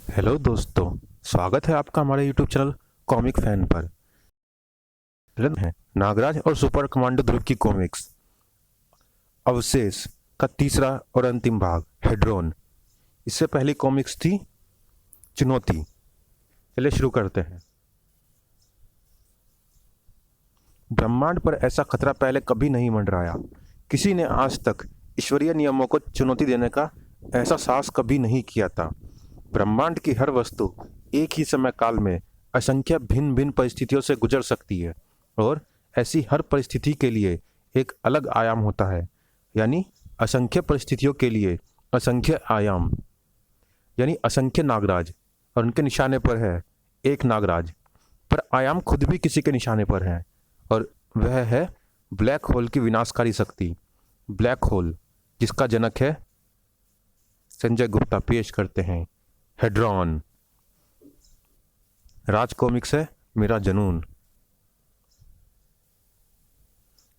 Hello दोस्तों, स्वागत है आपका हमारे यूट्यूब चैनल कॉमिक फैन पर। रन है नागराज और सुपर कमांडो ध्रुव की कॉमिक्स अवशेष का तीसरा और अंतिम भाग हेड्रोन। इससे पहली कॉमिक्स थी चुनौती। चलिए शुरू करते हैं। ब्रह्मांड पर ऐसा खतरा पहले कभी नहीं मंडराया। किसी ने आज तक ईश्वरीय नियमों को चुनौती देने का ऐसा साहस कभी नहीं किया था। ब्रह्मांड की हर वस्तु एक ही समय काल में असंख्य भिन्न भिन्न परिस्थितियों से गुजर सकती है और ऐसी हर परिस्थिति के लिए एक अलग आयाम होता है। यानी असंख्य परिस्थितियों के लिए असंख्य आयाम, यानी असंख्य नागराज, और उनके निशाने पर है एक नागराज। पर आयाम खुद भी किसी के निशाने पर है और वह है ब्लैक होल की विनाशकारी शक्ति। ब्लैक होल जिसका जनक है संजय गुप्ता, पेश करते हैं हेड्रॉन। राज कॉमिक्स है मेरा जनून।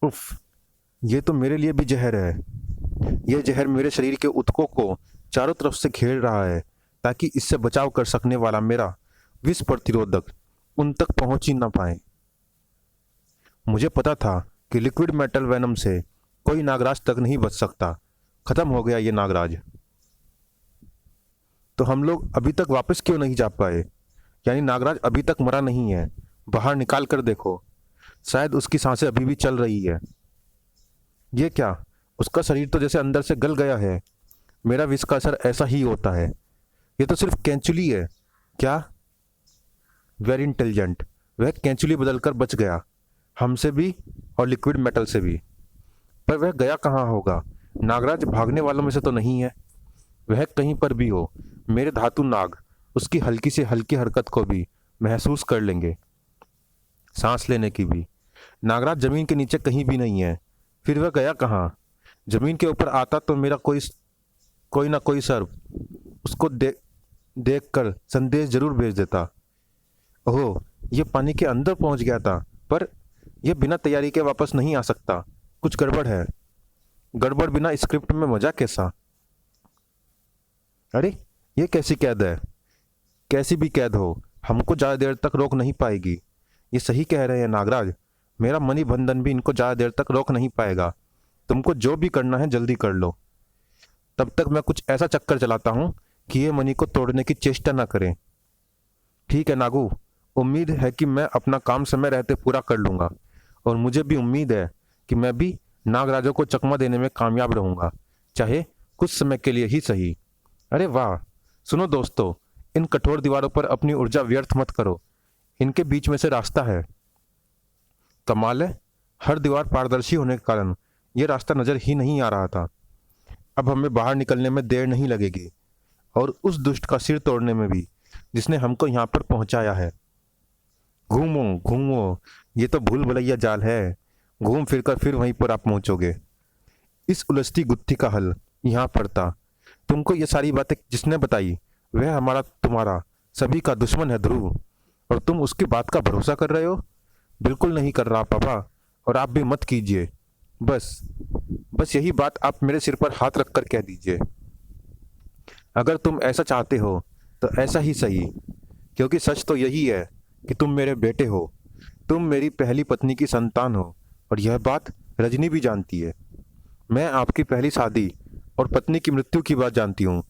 उफ, ये तो मेरे लिए भी जहर है। यह जहर मेरे शरीर के ऊतकों को चारों तरफ से घेर रहा है ताकि इससे बचाव कर सकने वाला मेरा विष प्रतिरोधक उन तक पहुंच ही ना पाए। मुझे पता था कि लिक्विड मेटल वेनम से कोई नागराज तक नहीं बच सकता। खत्म हो गया ये नागराज। तो हम लोग अभी तक वापस क्यों नहीं जा पाए? यानी नागराज अभी तक मरा नहीं है। बाहर निकाल कर देखो, शायद उसकी सांसें अभी भी चल रही है। ये क्या, उसका शरीर तो जैसे अंदर से गल गया है। मेरा विष का असर ऐसा ही होता है। ये तो सिर्फ कैंचुली है। क्या? Very intelligent. वह कैंचुली बदलकर बच गया, हमसे भी और लिक्विड मेटल से भी। पर वह गया कहाँ होगा? नागराज भागने वालों में से तो नहीं है। वह कहीं पर भी हो, मेरे धातु नाग उसकी हल्की से हल्की हरकत को भी महसूस कर लेंगे, सांस लेने की भी। नागराज जमीन के नीचे कहीं भी नहीं है। फिर वह गया कहाँ? जमीन के ऊपर आता तो मेरा कोई कोई ना कोई सर्व उसको देख कर संदेश जरूर भेज देता। ओह, ये पानी के अंदर पहुंच गया था, पर यह बिना तैयारी के वापस नहीं आ सकता। कुछ गड़बड़ है। गड़बड़ बिना स्क्रिप्ट में मजा कैसा? अरे, ये कैसी कैद है? कैसी भी कैद हो, हमको ज़्यादा देर तक रोक नहीं पाएगी। ये सही कह रहे हैं नागराज। मेरा मणि बंधन भी इनको ज़्यादा देर तक रोक नहीं पाएगा। तुमको जो भी करना है जल्दी कर लो। तब तक मैं कुछ ऐसा चक्कर चलाता हूँ कि ये मणि को तोड़ने की चेष्टा ना करें। ठीक है नागू, उम्मीद है कि मैं अपना काम समय रहते पूरा कर लूँगा। और मुझे भी उम्मीद है कि मैं भी नागराजों को चकमा देने में कामयाब रहूँगा, चाहे कुछ समय के लिए ही सही। अरे वाह! सुनो दोस्तों, इन कठोर दीवारों पर अपनी ऊर्जा व्यर्थ मत करो। इनके बीच में से रास्ता है। कमाल है, हर दीवार पारदर्शी होने के कारण यह रास्ता नजर ही नहीं आ रहा था। अब हमें बाहर निकलने में देर नहीं लगेगी और उस दुष्ट का सिर तोड़ने में भी, जिसने हमको यहाँ पर पहुंचाया है। घूमो घूमो, ये तो भूल भुलैया जाल है। घूम फिर कर फिर वहीं पर आप पहुंचोगे। इस उलझती गुत्थी का हल यहाँ पर था। तुमको ये सारी बातें जिसने बताई वह हमारा तुम्हारा सभी का दुश्मन है ध्रुव, और तुम उसकी बात का भरोसा कर रहे हो? बिल्कुल नहीं कर रहा पापा, और आप भी मत कीजिए। बस बस यही बात आप मेरे सिर पर हाथ रखकर कह दीजिए। अगर तुम ऐसा चाहते हो तो ऐसा ही सही, क्योंकि सच तो यही है कि तुम मेरे बेटे हो। तुम मेरी पहली पत्नी की संतान हो, और यह बात रजनी भी जानती है। मैं आपकी पहली शादी और पत्नी की मृत्यु की बात जानती हूँ,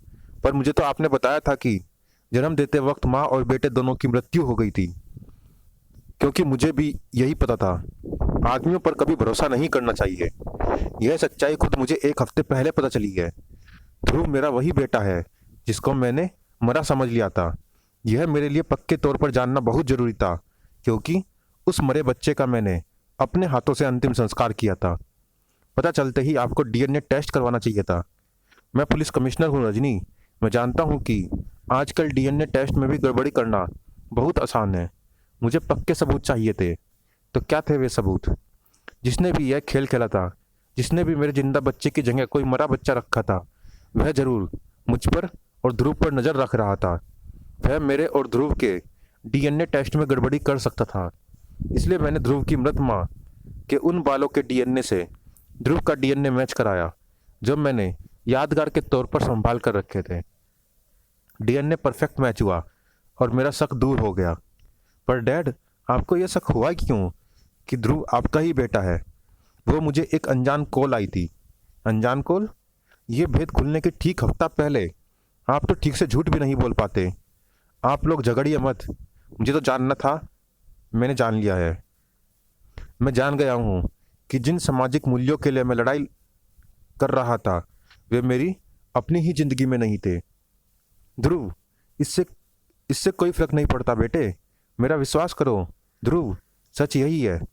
पर मुझे तो आपने बताया था कि जन्म देते वक्त माँ और बेटे दोनों की मृत्यु हो गई थी। क्योंकि मुझे भी यही पता था। आदमियों पर कभी भरोसा नहीं करना चाहिए। यह सच्चाई खुद मुझे एक हफ्ते पहले पता चली है। ध्रुव मेरा वही बेटा है जिसको मैंने मरा समझ लिया था। यह मेरे लिए पक्के तौर पर जानना बहुत जरूरी था, क्योंकि उस मरे बच्चे का मैंने अपने हाथों से अंतिम संस्कार किया था। पता चलते ही आपको डीएनए टेस्ट करवाना चाहिए था। मैं पुलिस कमिश्नर हूँ रजनी। मैं जानता हूँ कि आजकल डीएनए टेस्ट में भी गड़बड़ी करना बहुत आसान है। मुझे पक्के सबूत चाहिए थे। तो क्या थे वे सबूत? जिसने भी यह खेल खेला था, जिसने भी मेरे जिंदा बच्चे की जगह कोई मरा बच्चा रखा था, वह जरूर मुझ पर और ध्रुव पर नजर रख रहा था। वह मेरे और ध्रुव के डीएनए टेस्ट में गड़बड़ी कर सकता था। इसलिए मैंने ध्रुव की मृत माँ के उन बालों के डीएनए से ध्रुव का डीएनए मैच कराया, जो मैंने यादगार के तौर पर संभाल कर रखे थे। डीएनए परफेक्ट मैच हुआ और मेरा शक दूर हो गया। पर डैड, आपको यह शक हुआ क्यों कि ध्रुव आपका ही बेटा है? वो मुझे एक अनजान कॉल आई थी। अनजान कॉल? ये भेद खुलने के ठीक हफ्ता पहले। आप तो ठीक से झूठ भी नहीं बोल पाते। आप लोग झगड़िए मत। मुझे तो जानना था, मैंने जान लिया है। मैं जान गया हूँ कि जिन सामाजिक मूल्यों के लिए मैं लड़ाई कर रहा था वे मेरी अपनी ही जिंदगी में नहीं थे। ध्रुव, इससे इससे कोई फर्क नहीं पड़ता बेटे, मेरा विश्वास करो। ध्रुव, सच यही है।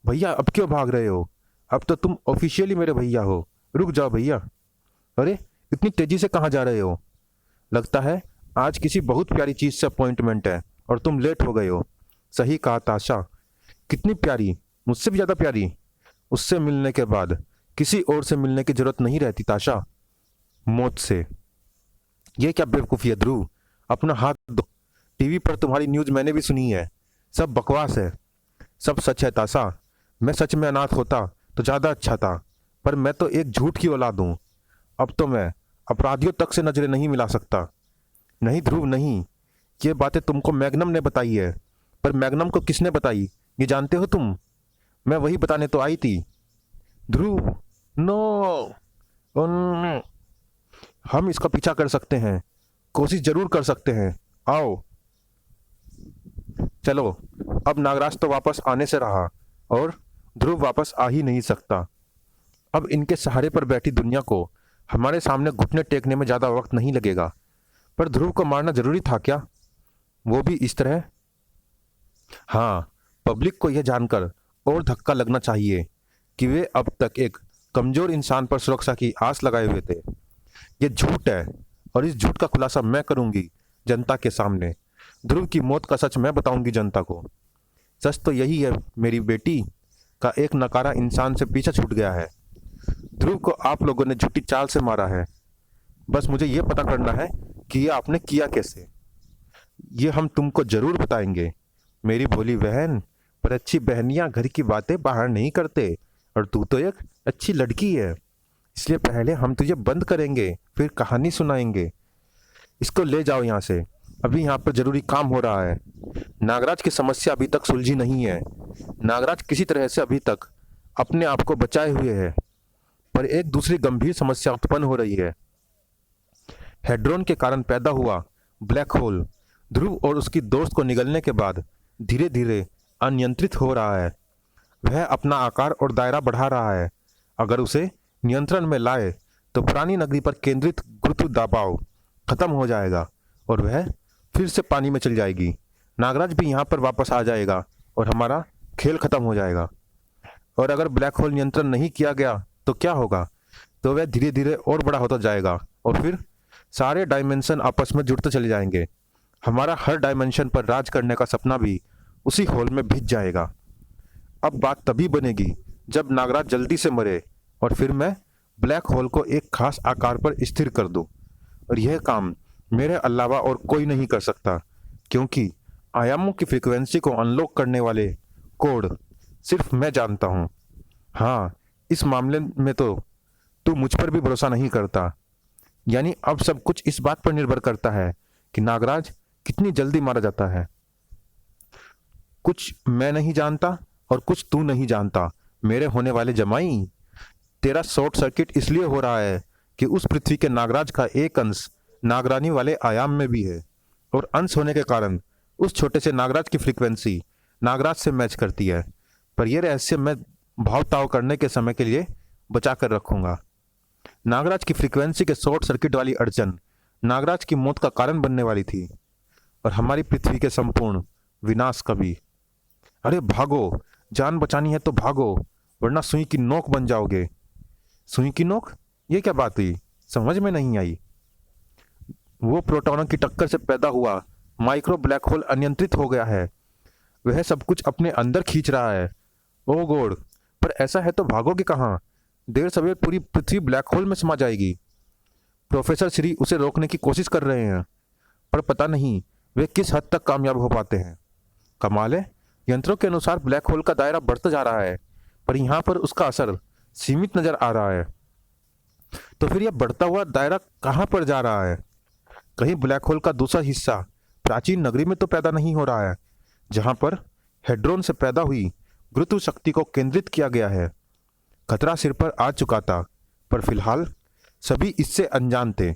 भैया, अब क्यों भाग रहे हो? अब तो तुम ऑफिशियली मेरे भैया हो। रुक जाओ भैया। अरे, इतनी तेजी से कहाँ जा रहे हो? लगता है आज किसी बहुत प्यारी चीज से अपॉइंटमेंट है और तुम लेट हो गए हो। सही कहा ताशा। कितनी प्यारी? मुझसे भी ज्यादा प्यारी। उससे मिलने के बाद किसी और से मिलने की जरूरत नहीं रहती ताशा। मौत से। ये क्या बेवकूफ़ी है ध्रुव? अपना हाथ दो। टीवी पर तुम्हारी न्यूज़ मैंने भी सुनी है। सब बकवास है। सब सच है ताशा। मैं सच में अनाथ होता तो ज़्यादा अच्छा था, पर मैं तो एक झूठ की औलाद हूँ। अब तो मैं अपराधियों तक से नजरें नहीं मिला सकता। नहीं ध्रुव, नहीं। ये बातें तुमको मैग्नम ने बताई है। पर मैग्नम को किसने बताई, ये जानते हो तुम? मैं वही बताने तो आई थी। ध्रुव, नो। हम इसका पीछा कर सकते हैं, कोशिश जरूर कर सकते हैं। आओ चलो। अब नागराज तो वापस आने से रहा और ध्रुव वापस आ ही नहीं सकता। अब इनके सहारे पर बैठी दुनिया को हमारे सामने घुटने टेकने में ज़्यादा वक्त नहीं लगेगा। पर ध्रुव को मारना जरूरी था क्या, वो भी इस तरह? हाँ, पब्लिक को यह जानकर और धक्का लगना चाहिए कि वे अब तक एक कमजोर इंसान पर सुरक्षा की आस लगाए हुए थे। ये झूठ है और इस झूठ का खुलासा मैं करूंगी जनता के सामने। ध्रुव की मौत का सच मैं बताऊंगी जनता को। सच तो यही है, मेरी बेटी का एक नकारा इंसान से पीछा छूट गया है। ध्रुव को आप लोगों ने झूठी चाल से मारा है। बस मुझे ये पता करना है कि ये आपने किया कैसे। ये हम तुमको जरूर बताएंगे मेरी भोली बहन। पर अच्छी बहनियां घर की बातें बाहर नहीं करते और तू तो एक अच्छी लड़की है, इसलिए पहले हम तुझे बंद करेंगे फिर कहानी सुनाएंगे। इसको ले जाओ यहाँ से। अभी यहाँ पर जरूरी काम हो रहा है। नागराज की समस्या अभी तक सुलझी नहीं है। नागराज किसी तरह से अभी तक अपने आप को बचाए हुए है, पर एक दूसरी गंभीर समस्या उत्पन्न हो रही है। हेड्रोन के कारण पैदा हुआ ब्लैक होल ध्रुव और उसकी दोस्त को निगलने के बाद धीरे धीरे अनियंत्रित हो रहा है। वह अपना आकार और दायरा बढ़ा रहा है। अगर उसे नियंत्रण में लाए तो पुरानी नगरी पर केंद्रित गुरुत्व दबाव खत्म हो जाएगा और वह फिर से पानी में चल जाएगी। नागराज भी यहाँ पर वापस आ जाएगा और हमारा खेल खत्म हो जाएगा। और अगर ब्लैक होल नियंत्रण नहीं किया गया तो क्या होगा? तो वह धीरे धीरे और बड़ा होता जाएगा और फिर सारे डायमेंशन आपस में जुड़ते चले जाएंगे। हमारा हर डायमेंशन पर राज करने का सपना भी उसी होल में भिज जाएगा। अब बात तभी बनेगी जब नागराज जल्दी से मरे और फिर मैं ब्लैक होल को एक खास आकार पर स्थिर कर दूं। और यह काम मेरे अलावा और कोई नहीं कर सकता, क्योंकि आयामों की फ्रीक्वेंसी को अनलॉक करने वाले कोड सिर्फ मैं जानता हूँ। हाँ, इस मामले में तो तू मुझ पर भी भरोसा नहीं करता। यानी अब सब कुछ इस बात पर निर्भर करता है कि नागराज कितनी जल्दी मारा जाता है। कुछ मैं नहीं जानता और कुछ तू नहीं जानता मेरे होने वाले जमाई। तेरा शॉर्ट सर्किट इसलिए हो रहा है कि उस पृथ्वी के नागराज का एक अंश नागरानी वाले आयाम में भी है, और अंश होने के कारण उस छोटे से नागराज की फ्रीक्वेंसी नागराज से मैच करती है। पर यह रहस्य मैं भाव ताव करने के समय के लिए बचा कर रखूंगा। नागराज की फ्रीक्वेंसी के शॉर्ट सर्किट वाली अड़चन नागराज की मौत का कारण बनने वाली थी और हमारी पृथ्वी के संपूर्ण विनाश का भी। अरे भागो, जान बचानी है तो भागो, वरना सुई की नोक बन जाओगे। सुई की नोक? ये क्या बात हुई, समझ में नहीं आई। वो प्रोटॉनों की टक्कर से पैदा हुआ माइक्रो ब्लैक होल अनियंत्रित हो गया है। वह सब कुछ अपने अंदर खींच रहा है। ओ गॉड, पर ऐसा है तो भागोगे कहाँ? देर सवेर पूरी पृथ्वी ब्लैक होल में समा जाएगी। प्रोफेसर श्री उसे रोकने की कोशिश कर रहे हैं, पर पता नहीं वे किस हद तक कामयाब हो पाते हैं। कमाल है, यंत्रों के अनुसार ब्लैक होल का दायरा बढ़ता जा रहा है, पर यहाँ पर उसका असर सीमित नजर आ रहा है। तो फिर यह बढ़ता हुआ दायरा कहाँ पर जा रहा है? कहीं ब्लैक होल का दूसरा हिस्सा प्राचीन नगरी में तो पैदा नहीं हो रहा है, जहां पर हेड्रोन से पैदा हुई गुरुत्व शक्ति को केंद्रित किया गया है। खतरा सिर पर आ चुका था, पर फिलहाल सभी इससे अनजान थे।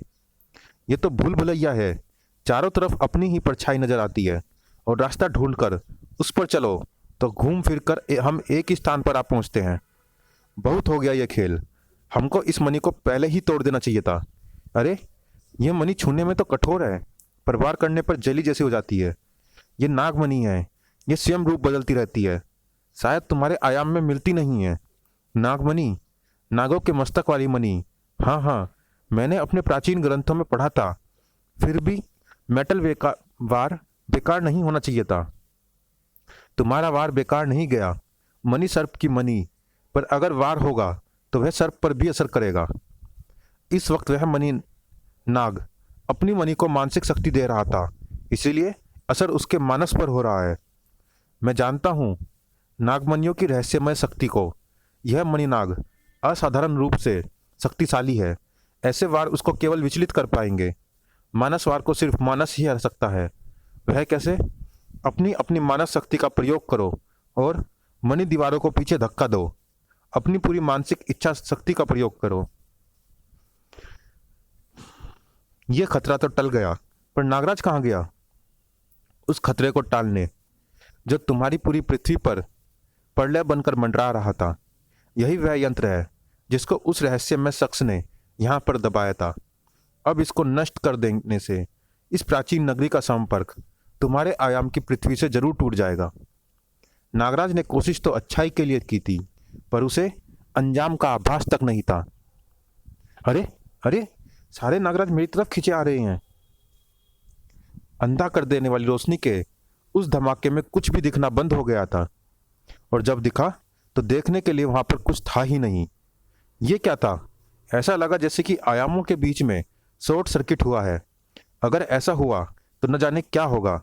ये तो भूल भुलैया है, चारों तरफ अपनी ही परछाई नजर आती है और रास्ता ढूंढकर उस पर चलो तो घूम फिर कर हम एक ही स्थान पर आ पहुंचते हैं। बहुत हो गया ये खेल, हमको इस मणि को पहले ही तोड़ देना चाहिए था। अरे, ये मणि छूने में तो कठोर है, पर वार करने पर जली जैसी हो जाती है। ये नागमणि है, ये स्वयं रूप बदलती रहती है, शायद तुम्हारे आयाम में मिलती नहीं है। नागमणि, नागों के मस्तक वाली मणि। हाँ हाँ, मैंने अपने प्राचीन ग्रंथों में पढ़ा था। फिर भी मेटल वार बेकार नहीं होना चाहिए था। तुम्हारा वार बेकार नहीं गया। मणि सर्प की मणि, पर अगर वार होगा तो वह सर्प पर भी असर करेगा। इस वक्त वह मणि नाग अपनी मणि को मानसिक शक्ति दे रहा था, इसीलिए असर उसके मानस पर हो रहा है। मैं जानता हूँ नागमणियों की रहस्यमय शक्ति को। यह मणिनाग असाधारण रूप से शक्तिशाली है। ऐसे वार उसको केवल विचलित कर पाएंगे। मानस वार को सिर्फ मानस ही हरा सकता है। वह कैसे? अपनी अपनी मानस शक्ति का प्रयोग करो और मणि दीवारों को पीछे धक्का दो। अपनी पूरी मानसिक इच्छा शक्ति का प्रयोग करो। यह खतरा तो टल गया, पर नागराज कहाँ गया उस खतरे को टालने, जो तुम्हारी पूरी पृथ्वी पर प्रलय बनकर मंडरा रहा था। यही वह यंत्र है जिसको उस रहस्यमय शख्स ने यहाँ पर दबाया था। अब इसको नष्ट कर देने से इस प्राचीन नगरी का संपर्क तुम्हारे आयाम की पृथ्वी से जरूर टूट जाएगा। नागराज ने कोशिश तो अच्छाई के लिए की थी, पर उसे अंजाम का आभास तक नहीं था। अरे अरे, सारे नागराज मेरी तरफ खींचे आ रहे हैं। अंधा कर देने वाली रोशनी के उस धमाके में कुछ भी दिखना बंद हो गया था, और जब दिखा तो देखने के लिए वहां पर कुछ था ही नहीं। ये क्या था? ऐसा लगा जैसे कि आयामों के बीच में शॉर्ट सर्किट हुआ है। अगर ऐसा हुआ तो न जाने क्या होगा।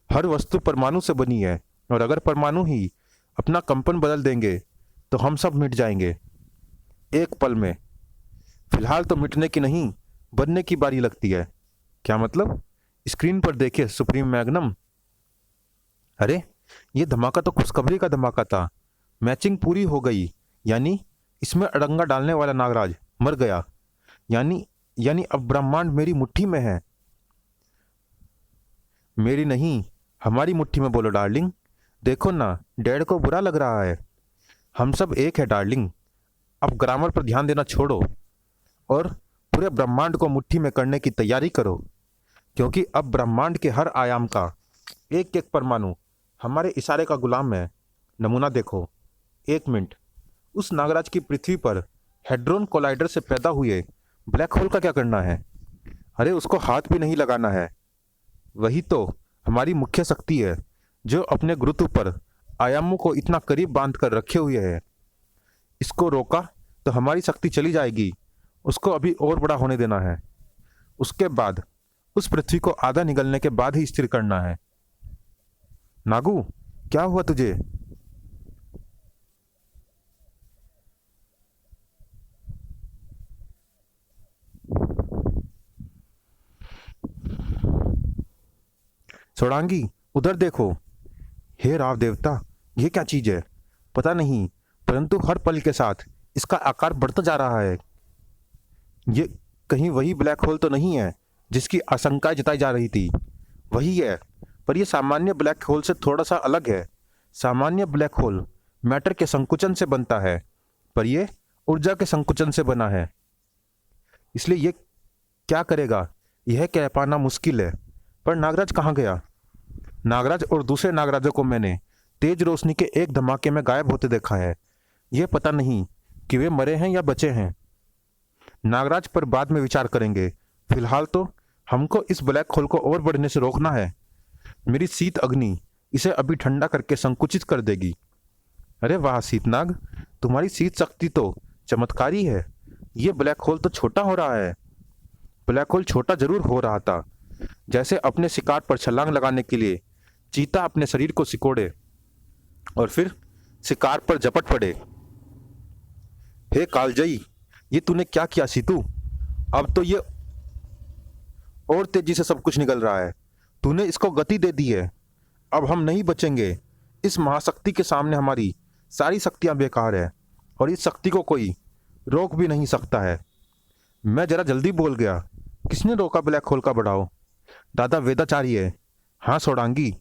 हर वस्तु परमाणु से बनी है, और अगर परमाणु ही अपना कंपन बदल देंगे तो हम सब मिट जाएंगे एक पल में। फिलहाल तो मिटने की नहीं, बनने की बारी लगती है। क्या मतलब? स्क्रीन पर देखिए सुप्रीम मैग्नम। अरे, ये धमाका तो खुशखबरी का धमाका था। मैचिंग पूरी हो गई, यानी इसमें अड़ंगा डालने वाला नागराज मर गया। यानी अब ब्रह्मांड मेरी मुट्ठी में है। मेरी नहीं, हमारी मुट्ठी में बोलो डार्लिंग। देखो ना, डैड को बुरा लग रहा है। हम सब एक है डार्लिंग। अब ग्रामर पर ध्यान देना छोड़ो और पूरे ब्रह्मांड को मुट्ठी में करने की तैयारी करो, क्योंकि अब ब्रह्मांड के हर आयाम का एक एक परमाणु हमारे इशारे का गुलाम है। नमूना देखो। 1 मिनट, उस नागराज की पृथ्वी पर हेड्रोन कोलाइडर से पैदा हुए ब्लैक होल का क्या करना है? अरे, उसको हाथ भी नहीं लगाना है। वही तो हमारी मुख्य शक्ति है, जो अपने गुरुत्व पर आयामों को इतना करीब बांध कर रखे हुए है। इसको रोका तो हमारी शक्ति चली जाएगी। उसको अभी और बड़ा होने देना है। उसके बाद उस पृथ्वी को आधा निगलने के बाद ही स्थिर करना है। नागू, क्या हुआ तुझे? सोडांगी, उधर देखो। हे राव देवता, ये क्या चीज है? पता नहीं, परंतु हर पल के साथ इसका आकार बढ़ता जा रहा है। ये कहीं वही ब्लैक होल तो नहीं है जिसकी आशंका जताई जा रही थी? वही है, पर यह सामान्य ब्लैक होल से थोड़ा सा अलग है। सामान्य ब्लैक होल मैटर के संकुचन से बनता है, पर यह ऊर्जा के संकुचन से बना है। इसलिए ये क्या करेगा, यह कह पाना मुश्किल है। पर नागराज कहाँ गया? नागराज और दूसरे नागराजों को मैंने तेज रोशनी के एक धमाके में गायब होते देखा है। यह पता नहीं कि वे मरे हैं या बचे हैं। नागराज पर बाद में विचार करेंगे। फिलहाल तो हमको इस ब्लैक होल को और बढ़ने से रोकना है। मेरी शीत अग्नि इसे अभी ठंडा करके संकुचित कर देगी। अरे वाह शीतनाग, तुम्हारी शीत शक्ति तो चमत्कारी है। ये ब्लैक होल तो छोटा हो रहा है। ब्लैक होल छोटा जरूर हो रहा था, जैसे अपने शिकार पर छलांग लगाने के लिए चीता अपने शरीर को सिकोड़े और फिर शिकार पर झपट पड़े। हे कालजयी, ये तूने क्या किया सीतू? अब तो ये और तेजी से सब कुछ निकल रहा है। तूने इसको गति दे दी है। अब हम नहीं बचेंगे। इस महाशक्ति के सामने हमारी सारी शक्तियां बेकार है और इस शक्ति को कोई रोक भी नहीं सकता है। मैं जरा जल्दी बोल गया। किसने रोका ब्लैक होल का बढ़ाव? दादा वेदाचार्य। हाँ सोडांगी,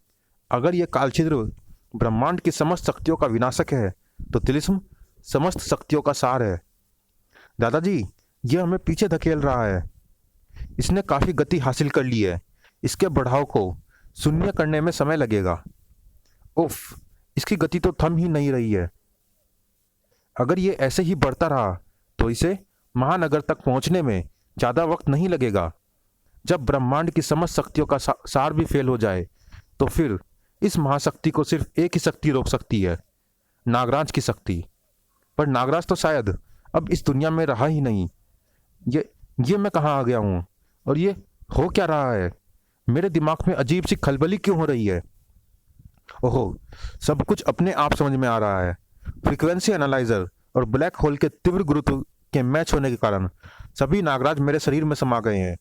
अगर ये कालछिद्र ब्रह्मांड की समस्त शक्तियों का विनाशक है तो तिलिस्म समस्त शक्तियों का सार है। दादाजी, ये हमें पीछे धकेल रहा है। इसने काफी गति हासिल कर ली है। इसके बढ़ाव को शून्य करने में समय लगेगा। उफ, इसकी गति तो थम ही नहीं रही है। अगर ये ऐसे ही बढ़ता रहा तो इसे महानगर तक पहुंचने में ज्यादा वक्त नहीं लगेगा। जब ब्रह्मांड की समस्त शक्तियों का सार भी फेल हो जाए तो फिर इस महाशक्ति को सिर्फ एक ही शक्ति रोक सकती है, नागराज की शक्ति। पर नागराज तो शायद अब इस दुनिया में रहा ही नहीं। ये मैं कहाँ आ गया हूँ और ये हो क्या रहा है? मेरे दिमाग में अजीब सी खलबली क्यों हो रही है? ओहो, सब कुछ अपने आप समझ में आ रहा है। फ्रीक्वेंसी एनालाइजर और ब्लैक होल के तीव्र गुरुत्व के मैच होने के कारण सभी नागराज मेरे शरीर में समा गए हैं।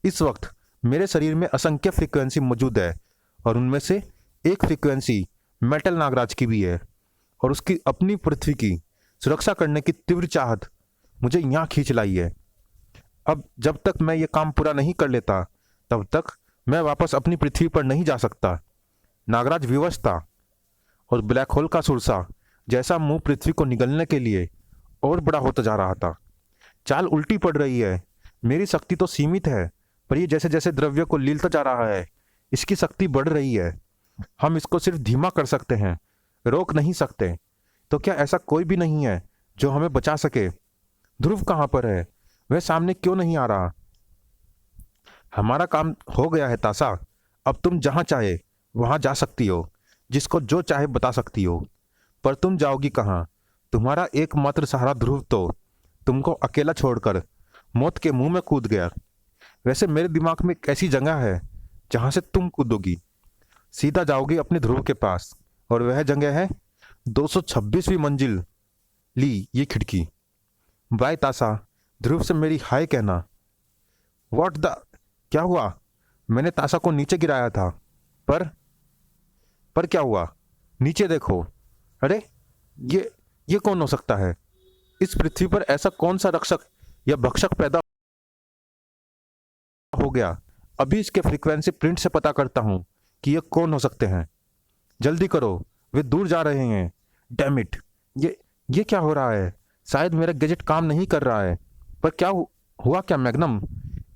इस वक्त मेरे शरीर में असंख्य फ्रीक्वेंसी मौजूद है और उनमें से एक फ्रीक्वेंसी मेटल नागराज की भी है और उसकी अपनी पृथ्वी की सुरक्षा करने की तीव्र चाहत मुझे यहाँ खींच लाई है। अब जब तक मैं ये काम पूरा नहीं कर लेता तब तक मैं वापस अपनी पृथ्वी पर नहीं जा सकता। नागराज विवश था और ब्लैक होल का सुरसा जैसा मुंह पृथ्वी को निगलने के लिए और बड़ा होता जा रहा था। चाल उल्टी पड़ रही है। मेरी शक्ति तो सीमित है, पर ये जैसे जैसे द्रव्य को लीलता जा रहा है इसकी शक्ति बढ़ रही है। हम इसको सिर्फ धीमा कर सकते हैं, रोक नहीं सकते। तो क्या ऐसा कोई भी नहीं है जो हमें बचा सके? ध्रुव कहाँ पर है? वह सामने क्यों नहीं आ रहा? हमारा काम हो गया है तासा। अब तुम जहाँ चाहे वहाँ जा सकती हो, जिसको जो चाहे बता सकती हो, पर तुम जाओगी कहाँ? तुम्हारा एकमात्र सहारा ध्रुव तो तुमको अकेला छोड़कर मौत के मुंह में कूद गया। वैसे मेरे दिमाग में एक ऐसी जगह है जहाँ से तुम कूदोगी। सीधा जाओगी अपने ध्रुव के पास और वह जगह है 226वीं मंजिल ली ये खिड़की। बाय तासा, ध्रुव से मेरी हाय कहना। व्हाट द, क्या हुआ? मैंने तासा को नीचे गिराया था, पर क्या हुआ? नीचे देखो। अरे ये कौन हो सकता है? इस पृथ्वी पर ऐसा कौन सा रक्षक या भक्षक पैदा हो गया? अभी इसके फ्रीक्वेंसी प्रिंट से पता करता हूं कि ये कौन हो सकते हैं। जल्दी करो, वे दूर जा रहे हैं। डैम इट, ये क्या हो रहा है? शायद मेरा गैजेट काम नहीं कर रहा है। पर क्या हुआ क्या मैग्नम?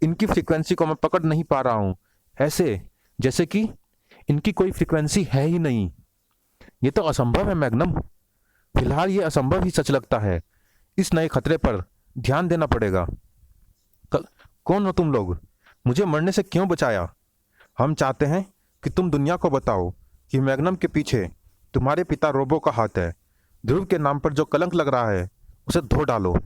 इनकी फ्रीक्वेंसी को मैं पकड़ नहीं पा रहा हूं, ऐसे जैसे कि इनकी कोई फ्रीक्वेंसी है ही नहीं। ये तो असंभव है मैग्नम। फिलहाल ये असंभव ही सच लगता है। इस नए खतरे पर ध्यान देना पड़ेगा। कौन हो तुम लोग? मुझे मरने से क्यों बचाया? हम चाहते हैं कि तुम दुनिया को बताओ कि मैग्नम के पीछे तुम्हारे पिता रोबो का हाथ है। ध्रुव के नाम पर जो कलंक लग रहा है उसे धो डालो,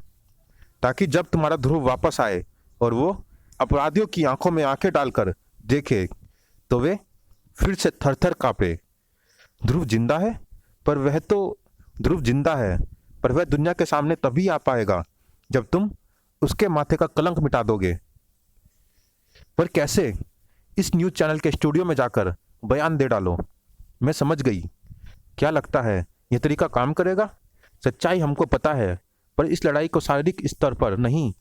ताकि जब तुम्हारा ध्रुव वापस आए और वो अपराधियों की आंखों में आंखें डालकर देखे तो वे फिर से थर थर कांपे। ध्रुव जिंदा है, पर वह दुनिया के सामने तभी आ पाएगा जब तुम उसके माथे का कलंक मिटा दोगे। पर कैसे? इस न्यूज़ चैनल के स्टूडियो में जाकर बयान दे डालो। मैं समझ गई। क्या लगता है यह तरीका काम करेगा? सच्चाई हमको पता है, पर इस लड़ाई को शारीरिक स्तर पर नहीं,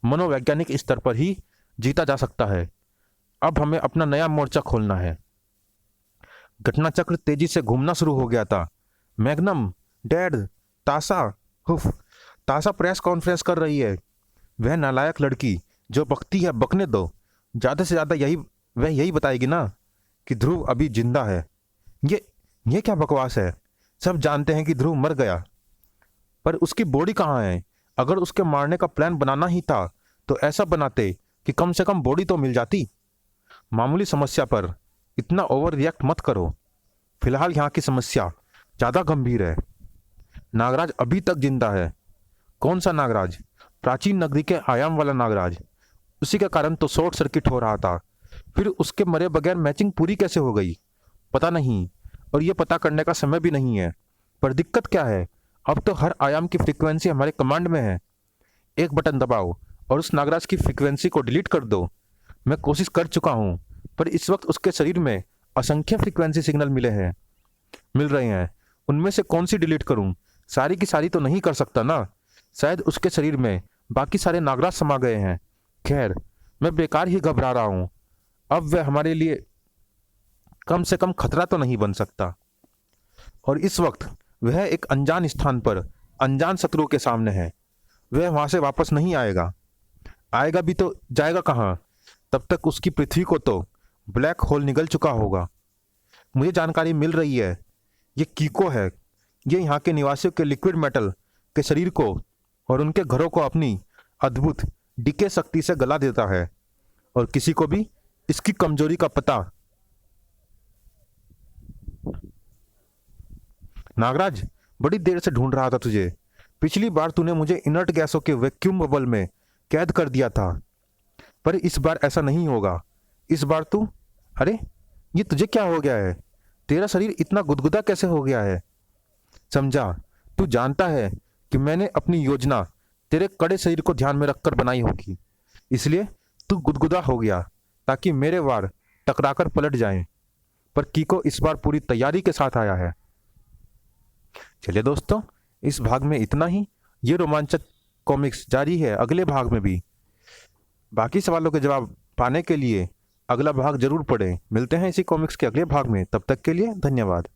मनोवैज्ञानिक स्तर पर ही जीता जा सकता है। अब हमें अपना नया मोर्चा खोलना है। घटनाचक्र तेजी से घूमना शुरू हो गया था। मैग्नम, डैड, तासा, हुफ, तासा प्रेस कॉन्फ्रेंस कर रही है। वह नालायक लड़की जो बकती है बकने दो। ज़्यादा से ज़्यादा वह यही बताएगी ना कि ध्रुव अभी जिंदा है। ये क्या बकवास है? सब जानते हैं कि ध्रुव मर गया, पर उसकी बॉडी कहाँ है? अगर उसके मारने का प्लान बनाना ही था तो ऐसा बनाते कि कम से कम बॉडी तो मिल जाती। मामूली समस्या पर इतना ओवर रिएक्ट मत करो। फिलहाल यहाँ की समस्या ज़्यादा गंभीर है। नागराज अभी तक जिंदा है। कौन सा नागराज? प्राचीन नगरी के आयाम वाला नागराज। उसी के कारण तो शॉर्ट सर्किट हो रहा था। फिर उसके मरे बगैर मैचिंग पूरी कैसे हो गई? पता नहीं, और ये पता करने का समय भी नहीं है। पर दिक्कत क्या है? अब तो हर आयाम की फ्रीक्वेंसी हमारे कमांड में है। एक बटन दबाओ और उस नागराज की फ्रीक्वेंसी को डिलीट कर दो। मैं कोशिश कर चुका हूँ, पर इस वक्त उसके शरीर में असंख्य फ्रीक्वेंसी सिग्नल मिल रहे हैं। उनमें से कौन सी डिलीट करूं? सारी की सारी तो नहीं कर सकता ना। शायद उसके शरीर में बाकी सारे नागराज समा गए हैं। खैर, मैं बेकार ही घबरा रहा हूं। अब वह हमारे लिए कम से कम खतरा तो नहीं बन सकता। और इस वक्त वह एक अनजान स्थान पर अनजान शत्रु के सामने है। वह वहां से वापस नहीं आएगा। आएगा भी तो जाएगा कहाँ? तब तक उसकी पृथ्वी को तो ब्लैक होल निगल चुका होगा। मुझे जानकारी मिल रही है, ये कीको है। ये यहाँ के निवासियों के लिक्विड मेटल के शरीर को और उनके घरों को अपनी अद्भुत डीके शक्ति से गला देता है, और किसी को भी इसकी कमजोरी का पता। नागराज, बड़ी देर से ढूंढ रहा था तुझे। पिछली बार तूने मुझे इनर्ट गैसों के वैक्यूम बबल में कैद कर दिया था, पर इस बार ऐसा नहीं होगा। इस बार तू, अरे ये तुझे क्या हो गया है? तेरा शरीर इतना गुदगुदा कैसे हो गया है? समझा, तू जानता है कि मैंने अपनी योजना तेरे कड़े शरीर को ध्यान में रखकर बनाई होगी, इसलिए तू गुदगुदा हो गया ताकि मेरे वार टकराकर पलट जाएं। पर कीको इस बार पूरी तैयारी के साथ आया है। चलिए दोस्तों, इस भाग में इतना ही। ये रोमांचक कॉमिक्स जारी है अगले भाग में भी। बाकी सवालों के जवाब पाने के लिए अगला भाग जरूर पढ़ें। मिलते हैं इसी कॉमिक्स के अगले भाग में। तब तक के लिए धन्यवाद।